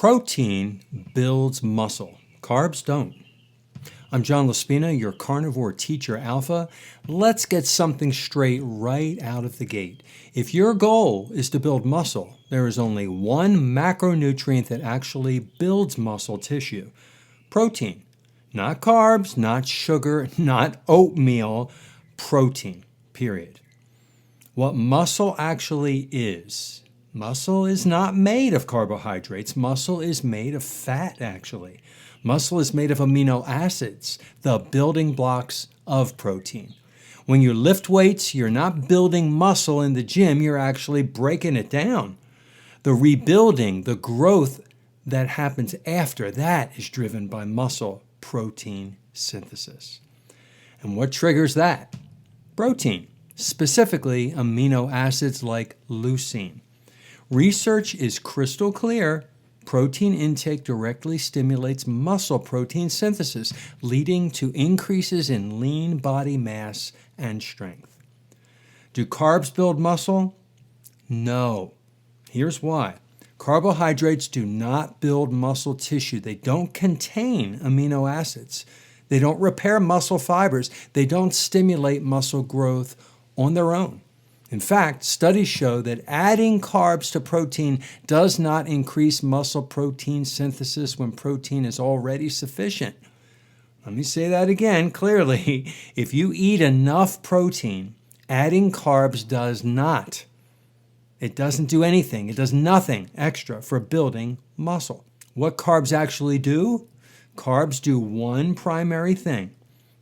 Protein builds muscle. Carbs don't. I'm John Laspina, your Carnivore Teacher Alpha. Let's get something straight right out of the gate. If your goal is to build muscle, there is only one macronutrient that actually builds muscle tissue: protein. Not carbs, not sugar, not oatmeal. Protein, period. What muscle actually is. Muscle is not made of carbohydrates. Muscle is made of fat, actually. Muscle is made of amino acids, the building blocks of protein. When you lift weights, you're not building muscle in the gym, you're actually breaking it down. The rebuilding, the growth that happens after that is driven by muscle protein synthesis. And what triggers that? Protein, specifically amino acids like leucine. Research is crystal clear. Protein intake directly stimulates muscle protein synthesis, leading to increases in lean body mass and strength. Do carbs build muscle? No. Here's why. Carbohydrates do not build muscle tissue. They don't contain amino acids. They don't repair muscle fibers. They don't stimulate muscle growth on their own. In fact, studies show that adding carbs to protein does not increase muscle protein synthesis when protein is already sufficient. Let me say that again clearly. If you eat enough protein, adding carbs does not. It doesn't do anything. It does nothing extra for building muscle. What carbs actually do? Carbs do one primary thing.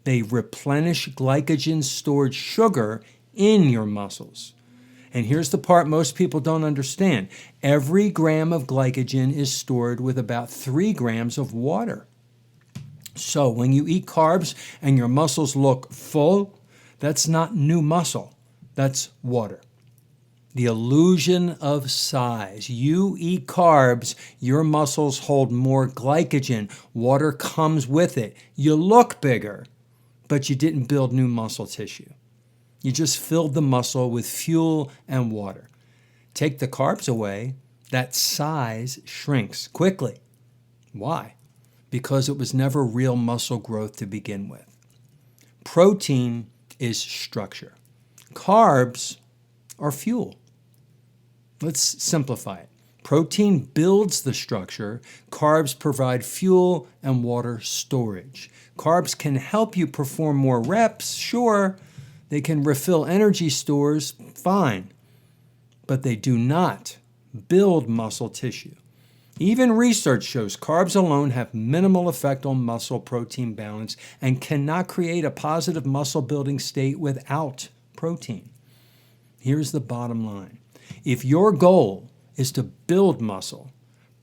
They replenish glycogen stored sugar in your muscles. And here's the part most people don't understand. Every gram of glycogen is stored with about 3 grams of water. So when you eat carbs and your muscles look full, that's not new muscle, that's water. The illusion of size. You eat carbs, your muscles hold more glycogen. Water comes with it. You look bigger, but you didn't build new muscle tissue. You just filled the muscle with fuel and water. Take the carbs away, that size shrinks quickly. Why? Because it was never real muscle growth to begin with. Protein is structure. Carbs are fuel. Let's simplify it. Protein builds the structure. Carbs provide fuel and water storage. Carbs can help you perform more reps, sure. They can refill energy stores, fine. But they do not build muscle tissue. Even research shows carbs alone have minimal effect on muscle protein balance and cannot create a positive muscle building state without protein. Here's the bottom line. If your goal is to build muscle,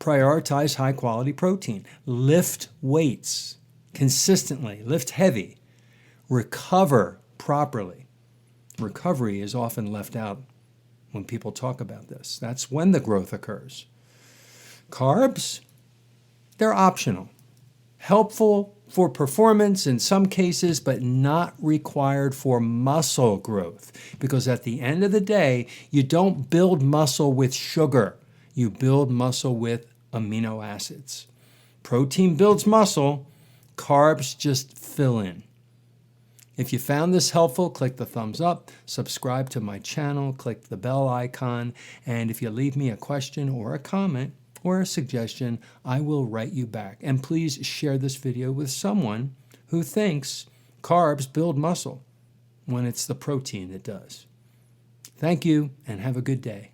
prioritize high quality protein, lift weights consistently, lift heavy, recover properly. Recovery is often left out when people talk about this. That's when the growth occurs. Carbs, they're optional. Helpful for performance in some cases, but not required for muscle growth. Because at the end of the day, you don't build muscle with sugar. You build muscle with amino acids. Protein builds muscle. Carbs just fill in. If you found this helpful, click the thumbs up, subscribe to my channel, click the bell icon, and if you leave me a question or a comment or a suggestion, I will write you back. And please share this video with someone who thinks carbs build muscle when it's the protein that does. Thank you, and have a good day.